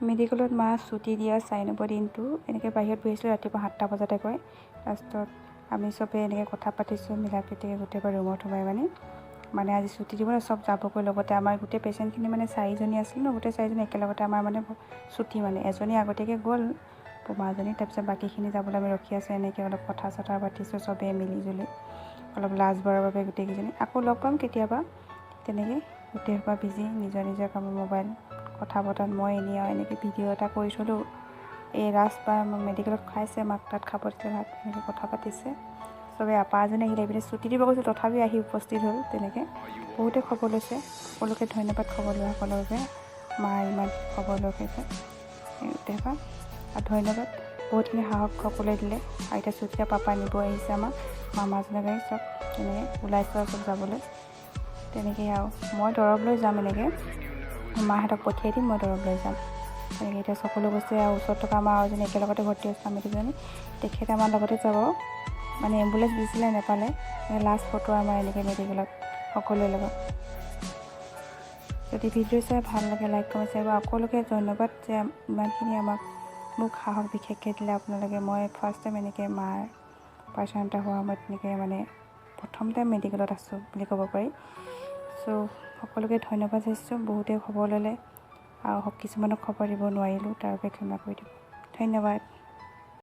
মেডিকেলত মা ছুটি দিয়া 94 দিনটো এনেকৈ বাহিৰত বহিছিলোঁ ৰাতিপুৱা 7টা বজাতে গৈ লাষ্টত আমি চবেই এনেকৈ কথা পাতিছোঁ মিলা প্ৰীতিকৈ গোটেইবাৰ ৰুমত সোমাই মানে আজি ছুটি দিব চব যাবগৈ লগতে আমাৰ গোটেই পেচেণ্টখিনি মানে 4জনী আছিল ন গোটেই 4জনী একেলগতে আমাৰ মানে ছুটি মানে এজনী আগতীয়াকৈ গ'ল বোমাজনী তাৰপিছত বাকীখিনি যাবলৈ আমি ৰখি আছোঁ এনেকৈ অলপ কথা চথা পাতিছোঁ চবেই মিলিজুলি অলপ লাজ বৰাৰ বাবে গোটেইকেইজনী আকৌ লগ পাম কেতিয়াবা তেনেকৈ গোটেই সোপা বিজি নিজৰ নিজৰ কামত মোবাইল কথা পতাত মই এনেকৈ ভিডিঅ' এটা কৰি থলোঁ এই ৰাজবাৰ মেডিকেলত খাইছে মাক তাত খাব দিছে ভাত এনেকৈ কথা পাতিছে চবেই আপাজনে আহিলে এইপিনে ছুটি দিব গৈছোঁ তথাপি আহি উপস্থিত হ'ল তেনেকৈ বহুতে খবৰ লৈছে সকলোকে ধন্যবাদ খবৰ লোৱাসকলৰ বাবে মা ইমান খবৰ লৈছে গোটেইবা আৰু ধন্যবাদ বহুতখিনি সাহস সকলোৱে দিলে আৰু এতিয়া ছুটিতে পাপা নিব আহিছে আমাক মামাজনে গাড়ী চব তেনেকৈ ওলাইছোঁ আৰু চব যাবলৈ তেনেকৈ আৰু মই দৰৱ লৈ যাম এনেকৈ মাহঁতক পঠিয়াই দিম মই দৰৱ লৈ যাম তেনেকৈ এতিয়া সকলো গৈছে আৰু ওচৰত থকা আমাৰ আৰু এজনী একেলগতে ভৰ্তি হৈছে আমি দুজনী তেখেতে আমাৰ লগতে যাব মানে এম্বুলেঞ্চ দিছিলে নেপালে লাষ্ট ফটো আমাৰ এনেকৈ মেডিকেলত সকলোৰে লগত যদি ভিডিঅ' চাই ভাল লাগে লাইক কমেণ্ট শ্বেয়াৰ আৰু সকলোকে ধন্যবাদ যে ইমানখিনি মোক সাহস বিশেষকৈ দিলে আপোনালোকে মই ফাৰ্ষ্ট টাইম এনেকৈ মাৰ পাৰ্চন এটা হোৱা সময়ত তেনেকৈ মানে প্ৰথম টাইম মেডিকেলত আছোঁ বুলি ক'ব পাৰি চ' সকলোকে ধন্যবাদ দিছোঁ বহুতে খবৰ ল'লে আৰু কিছুমানক খবৰ দিব নোৱাৰিলোঁ তাৰ বাবে ক্ষমা কৰি দিব ধন্যবাদ।